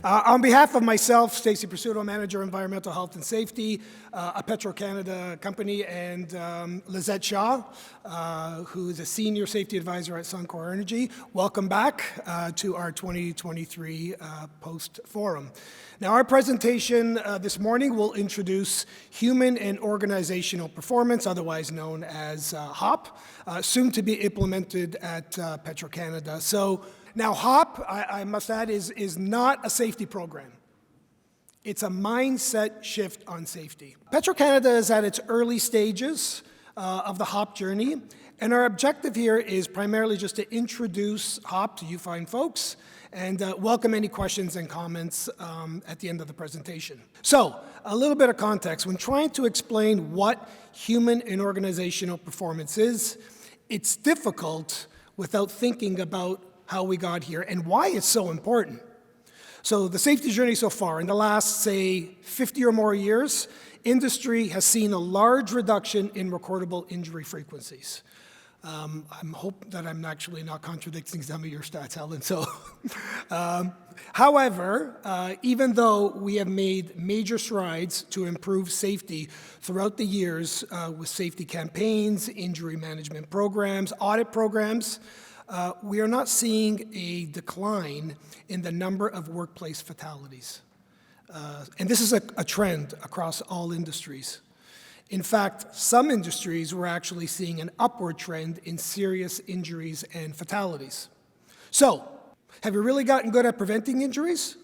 On behalf of myself, Stasy Presutto, Manager Environmental Health and Safety, a Petro-Canada company, and Lisette Shaw, who is a Senior Safety Advisor at Suncor Energy, welcome back to our 2023 Post Forum. Now, our presentation this morning will introduce Human and Organizational Performance, otherwise known as HOP, soon to be implemented at Petro-Canada. So, now, HOP, I must add, is not a safety program. It's a mindset shift on safety. Petro-Canada is at its early stages of the HOP journey, and our objective here is primarily just to introduce HOP to you fine folks and welcome any questions and comments at the end of the presentation. So, a little bit of context. When trying to explain what human and organizational performance is, it's difficult without thinking about how we got here and why it's so important. So the safety journey so far, in the last, say, 50 or more years, industry has seen a large reduction in recordable injury frequencies. I hope that I'm actually not contradicting some of your stats, Helen. So, however, even though we have made major strides to improve safety throughout the years with safety campaigns, injury management programs, audit programs, we are not seeing a decline in the number of workplace fatalities. And this is a trend across all industries. In fact, some industries were actually seeing an upward trend in serious injuries and fatalities. So, have we really gotten good at preventing injuries?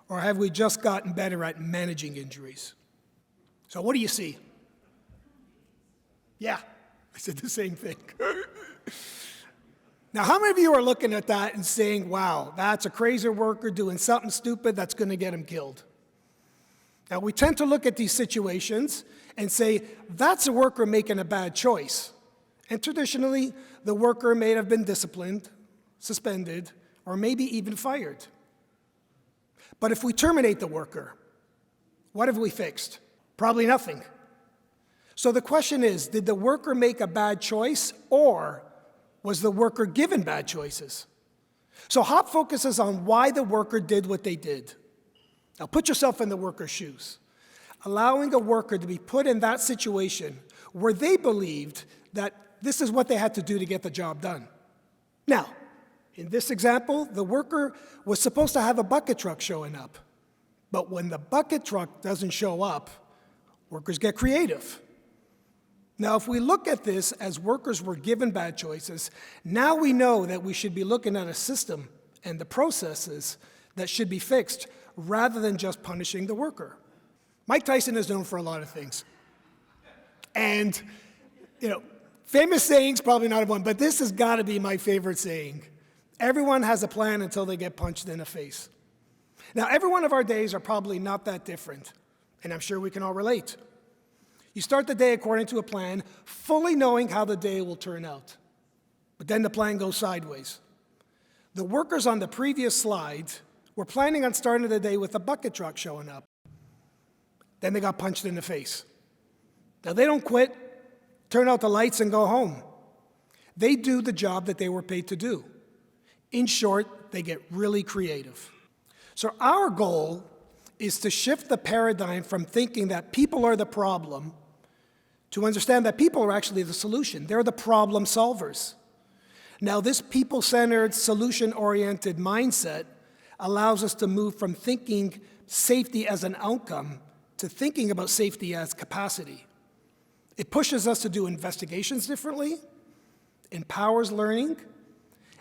Or have we just gotten better at managing injuries? So what do you see? Yeah, I said the same thing. Now, how many of you are looking at that and saying, wow, that's a crazy worker doing something stupid that's going to get him killed? Now, we tend to look at these situations and say, that's a worker making a bad choice. And traditionally, the worker may have been disciplined, suspended, or maybe even fired. But if we terminate the worker, what have we fixed? Probably nothing. So the question is, did the worker make a bad choice, or was the worker given bad choices? So HOP focuses on why the worker did what they did. Now put yourself in the worker's shoes. Allowing a worker to be put in that situation where they believed that this is what they had to do to get the job done. Now, in this example, the worker was supposed to have a bucket truck showing up. But when the bucket truck doesn't show up, workers get creative. Now, if we look at this as workers were given bad choices, now we know that we should be looking at a system and the processes that should be fixed rather than just punishing the worker. Mike Tyson is known for a lot of things. And, famous sayings, probably not one, but this has got to be my favorite saying. Everyone has a plan until they get punched in the face. Now, every one of our days are probably not that different, and I'm sure we can all relate. You start the day according to a plan, fully knowing how the day will turn out. But then the plan goes sideways. The workers on the previous slide were planning on starting the day with a bucket truck showing up. Then they got punched in the face. Now they don't quit, turn out the lights, and go home. They do the job that they were paid to do. In short, they get really creative. So our goal is to shift the paradigm from thinking that people are the problem to understand that people are actually the solution. They're the problem solvers. Now, this people-centered, solution-oriented mindset allows us to move from thinking safety as an outcome to thinking about safety as capacity. It pushes us to do investigations differently, empowers learning,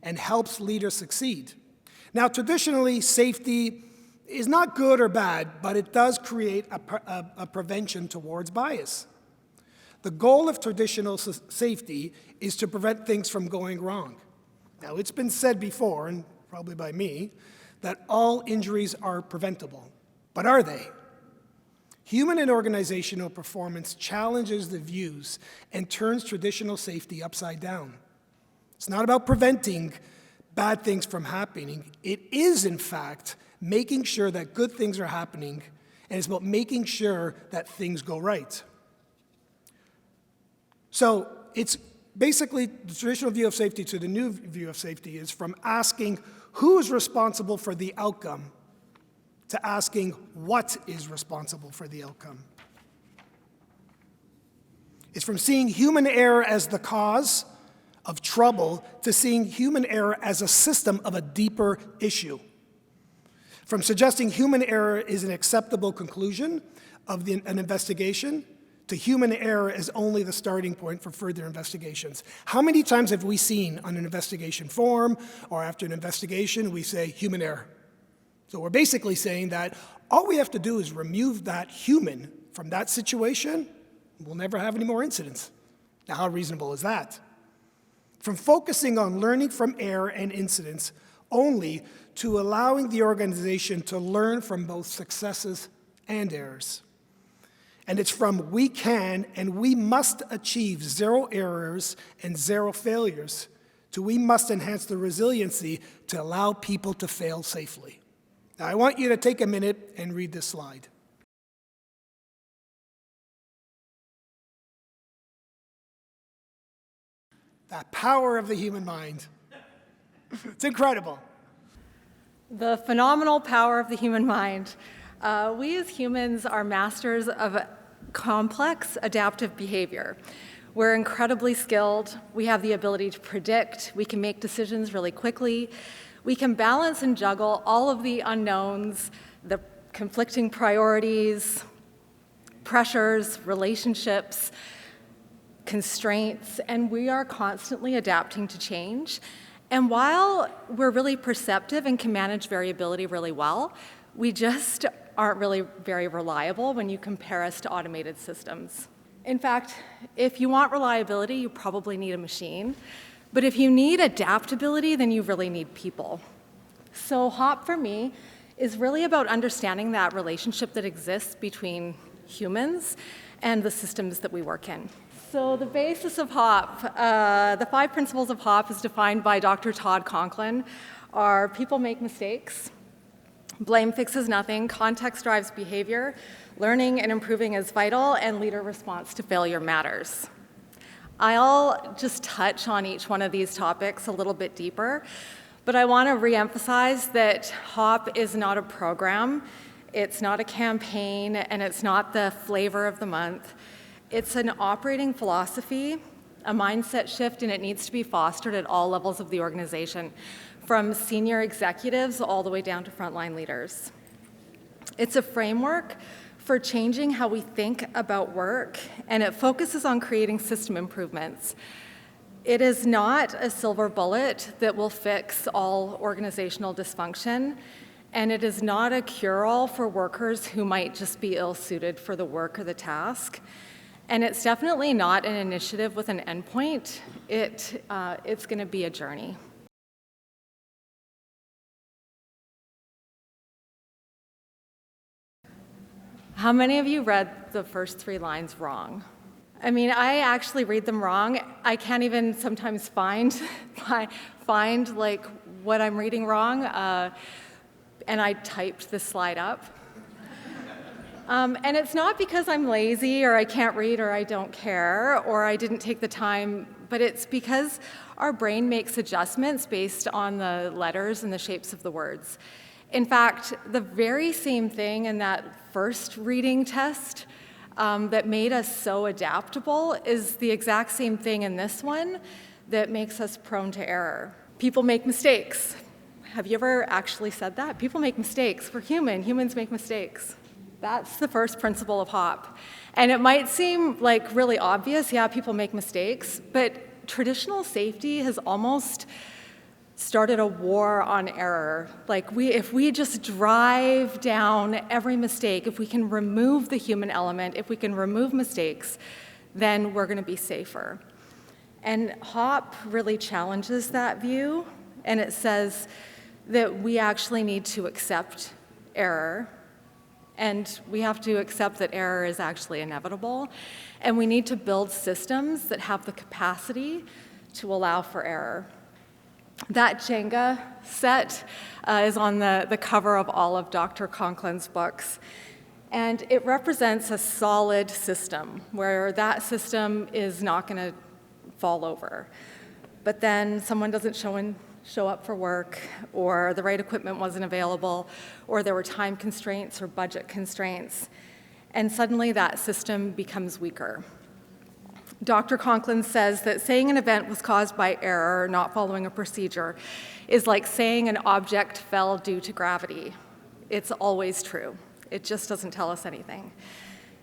and helps leaders succeed. Now, traditionally, safety is not good or bad, but it does create a prevention towards bias. The goal of traditional safety is to prevent things from going wrong. Now, it's been said before, and probably by me, that all injuries are preventable. But are they? Human and organizational performance challenges the views and turns traditional safety upside down. It's not about preventing bad things from happening. It is, in fact, making sure that good things are happening, and it's about making sure that things go right. So it's basically the traditional view of safety to the new view of safety is from asking who is responsible for the outcome to asking what is responsible for the outcome. It's from seeing human error as the cause of trouble to seeing human error as a system of a deeper issue. From suggesting human error is an acceptable conclusion of an investigation to human error as only the starting point for further investigations. How many times have we seen on an investigation form or after an investigation we say human error? So we're basically saying that all we have to do is remove that human from that situation, we'll never have any more incidents. Now, how reasonable is that? From focusing on learning from error and incidents only to allowing the organization to learn from both successes and errors. And it's from we can and we must achieve 0 errors and 0 failures to we must enhance the resiliency to allow people to fail safely. Now, I want you to take a minute and read this slide. That power of the human mind. It's incredible. The phenomenal power of the human mind. We as humans are masters of complex adaptive behavior. We're incredibly skilled. We have the ability to predict. We can make decisions really quickly. We can balance and juggle all of the unknowns, the conflicting priorities, pressures, relationships, constraints, and we are constantly adapting to change. And while we're really perceptive and can manage variability really well, we just aren't really very reliable when you compare us to automated systems. In fact, if you want reliability, you probably need a machine. But if you need adaptability, then you really need people. So HOP for me is really about understanding that relationship that exists between humans and the systems that we work in. So the basis of HOP, the 5 principles of HOP is defined by Dr. Todd Conklin, are people make mistakes, blame fixes nothing, context drives behavior, learning and improving is vital, and leader response to failure matters. I'll just touch on each one of these topics a little bit deeper, but I want to reemphasize that HOP is not a program, it's not a campaign, and it's not the flavor of the month. It's an operating philosophy, a mindset shift, and it needs to be fostered at all levels of the organization, from senior executives all the way down to frontline leaders. It's a framework for changing how we think about work, and it focuses on creating system improvements. It is not a silver bullet that will fix all organizational dysfunction, and it is not a cure-all for workers who might just be ill-suited for the work or the task. And it's definitely not an initiative with an endpoint. It's going to be a journey. How many of you read the first 3 lines wrong? I mean, I actually read them wrong. I can't even sometimes find like what I'm reading wrong, and I typed this slide up. And it's not because I'm lazy or I can't read or I don't care or I didn't take the time, but it's because our brain makes adjustments based on the letters and the shapes of the words. In fact, the very same thing in that first reading test that made us so adaptable is the exact same thing in this one that makes us prone to error. People make mistakes. Have you ever actually said that? People make mistakes. We're human. Humans make mistakes. That's the first principle of HOP. And it might seem like really obvious, yeah, people make mistakes, but traditional safety has almost started a war on error. Like if we just drive down every mistake, if we can remove the human element, if we can remove mistakes, then we're going to be safer. And HOP really challenges that view, and it says that we actually need to accept error. And we have to accept that error is actually inevitable. And we need to build systems that have the capacity to allow for error. That Jenga set is on the cover of all of Dr. Conklin's books. And it represents a solid system where that system is not going to fall over. But then someone doesn't show show up for work, or the right equipment wasn't available, or there were time constraints or budget constraints, and suddenly that system becomes weaker. Dr. Conklin says that saying an event was caused by error or not following a procedure is like saying an object fell due to gravity. It's always true. It just doesn't tell us anything.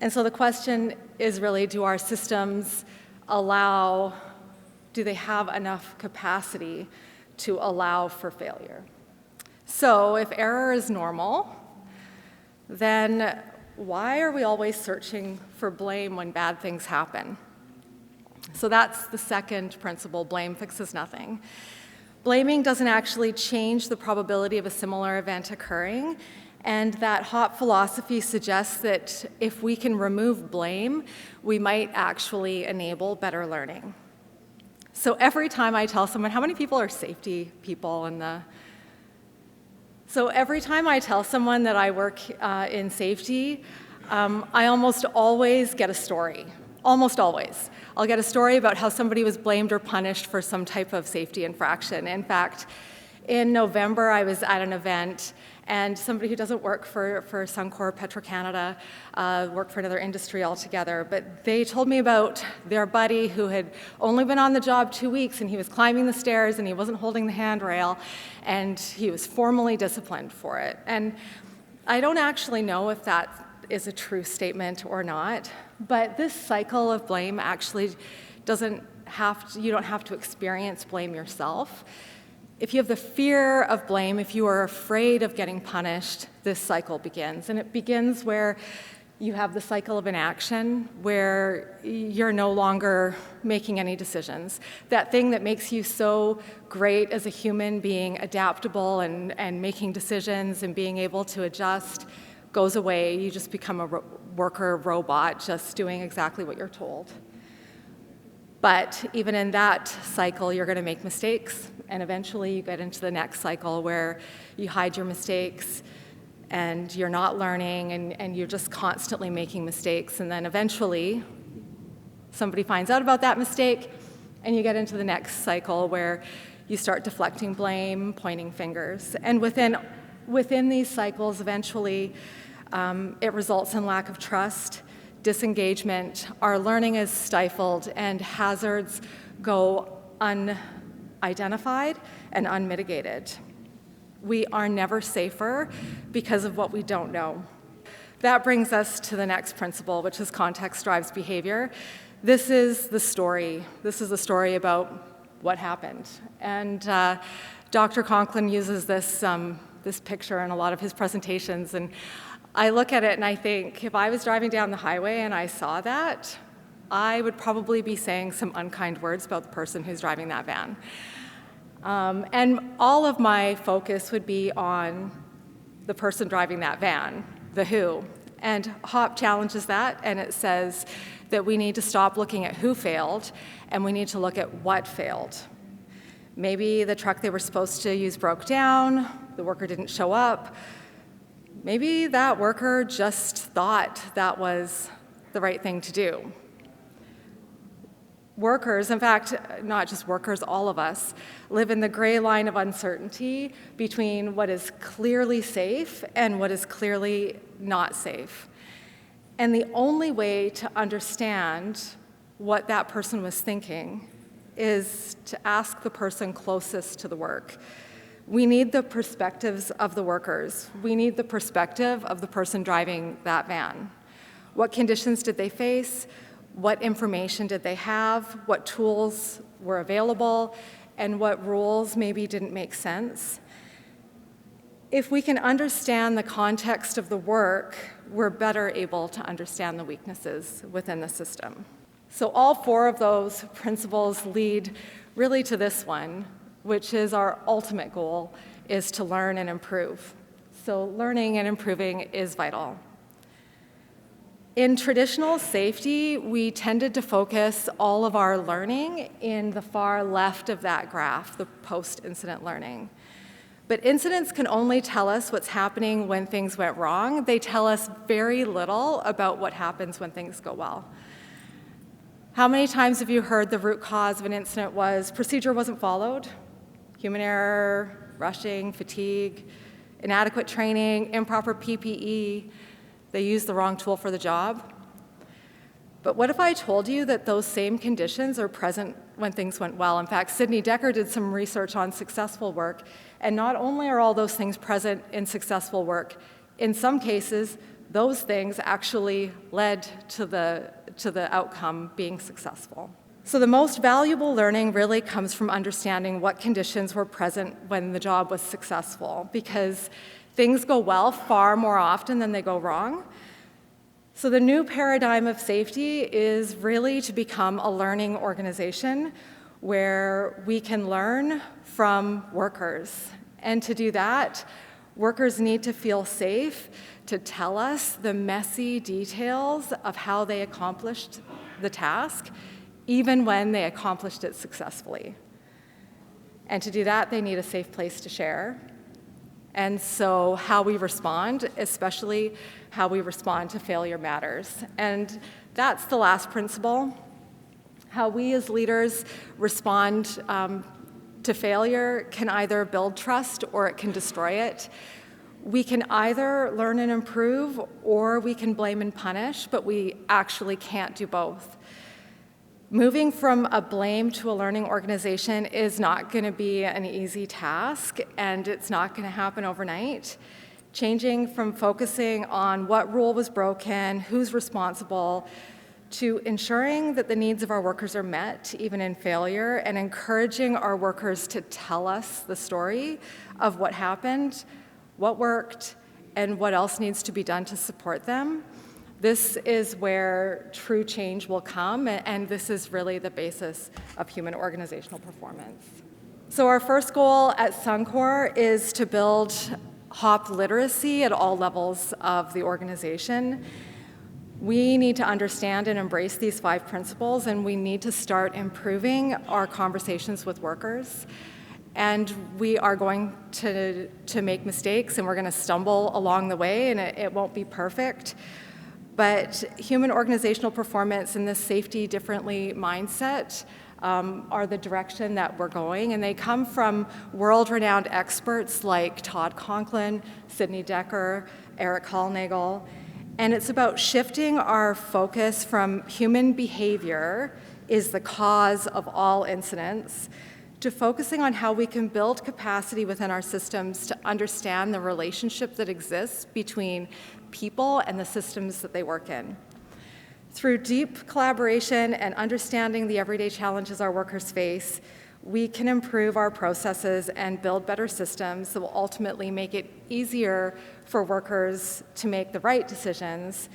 And so the question is really, do our systems do they have enough capacity to allow for failure? So if error is normal, then why are we always searching for blame when bad things happen? So that's the second principle: blame fixes nothing. Blaming doesn't actually change the probability of a similar event occurring, and that HOP philosophy suggests that if we can remove blame, we might actually enable better learning. So every time I tell someone, how many people are safety people So every time I tell someone that I work in safety, I almost always get a story. Almost always. I'll get a story about how somebody was blamed or punished for some type of safety infraction. In fact, in November, I was at an event, and somebody who doesn't work for Suncor, Petro-Canada, worked for another industry altogether, but they told me about their buddy who had only been on the job 2 weeks, and he was climbing the stairs, and he wasn't holding the handrail, and he was formally disciplined for it. And I don't actually know if that is a true statement or not, but this cycle of blame actually you don't have to experience blame yourself. If you have the fear of blame, if you are afraid of getting punished, this cycle begins. And it begins where you have the cycle of inaction, where you're no longer making any decisions. That thing that makes you so great as a human, being adaptable and making decisions and being able to adjust, goes away. You just become a worker robot, just doing exactly what you're told. But even in that cycle, you're going to make mistakes, and eventually you get into the next cycle where you hide your mistakes and you're not learning and you're just constantly making mistakes, and then eventually somebody finds out about that mistake and you get into the next cycle where you start deflecting blame, pointing fingers. And within these cycles, eventually it results in lack of trust, disengagement, our learning is stifled, and hazards go unidentified and unmitigated. We are never safer because of what we don't know. That brings us to the next principle, which is context drives behavior. This is the story. This is the story about what happened. And Dr. Conklin uses this picture in a lot of his presentations, and I look at it and I think, if I was driving down the highway and I saw that, I would probably be saying some unkind words about the person who's driving that van. And all of my focus would be on the person driving that van, the who. And HOP challenges that, and it says that we need to stop looking at who failed, and we need to look at what failed. Maybe the truck they were supposed to use broke down, the worker didn't show up. Maybe that worker just thought that was the right thing to do. Workers, in fact, not just workers, all of us, live in the gray line of uncertainty between what is clearly safe and what is clearly not safe. And the only way to understand what that person was thinking is to ask the person closest to the work. We need the perspectives of the workers. We need the perspective of the person driving that van. What conditions did they face? What information did they have? What tools were available? And what rules maybe didn't make sense? If we can understand the context of the work, we're better able to understand the weaknesses within the system. So all four of those principles lead really to this one, which is our ultimate goal, is to learn and improve. So learning and improving is vital. In traditional safety, we tended to focus all of our learning in the far left of that graph, the post-incident learning. But incidents can only tell us what's happening when things went wrong. They tell us very little about what happens when things go well. How many times have you heard the root cause of an incident was procedure wasn't followed? Human error, rushing, fatigue, inadequate training, improper PPE. They used the wrong tool for the job. But what if I told you that those same conditions are present when things went well? In fact, Sidney Dekker did some research on successful work, and not only are all those things present in successful work, in some cases, those things actually led to the outcome being successful. So the most valuable learning really comes from understanding what conditions were present when the job was successful, because things go well far more often than they go wrong. So the new paradigm of safety is really to become a learning organization where we can learn from workers. And to do that, workers need to feel safe to tell us the messy details of how they accomplished the task, even when they accomplished it successfully. And to do that, they need a safe place to share. And so how we respond, especially how we respond to failure, matters. And that's the last principle. How we as leaders respond to failure can either build trust or it can destroy it. We can either learn and improve or we can blame and punish, but we actually can't do both. Moving from a blame to a learning organization is not going to be an easy task, and it's not going to happen overnight. Changing from focusing on what rule was broken, who's responsible, to ensuring that the needs of our workers are met, even in failure, and encouraging our workers to tell us the story of what happened, what worked, and what else needs to be done to support them. This is where true change will come, and this is really the basis of human organizational performance. So our first goal at Suncor is to build HOP literacy at all levels of the organization. We need to understand and embrace these 5 principles, and we need to start improving our conversations with workers. And we are going to make mistakes, and we're going to stumble along the way, and it won't be perfect. But human organizational performance and this safety differently mindset are the direction that we're going, and they come from world-renowned experts like Todd Conklin, Sidney Dekker, Eric Hallnagel, and it's about shifting our focus from human behavior is the cause of all incidents to focusing on how we can build capacity within our systems to understand the relationship that exists between people and the systems that they work in. Through deep collaboration and understanding the everyday challenges our workers face, we can improve our processes and build better systems that will ultimately make it easier for workers to make the right decisions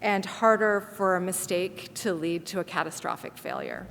and harder for a mistake to lead to a catastrophic failure.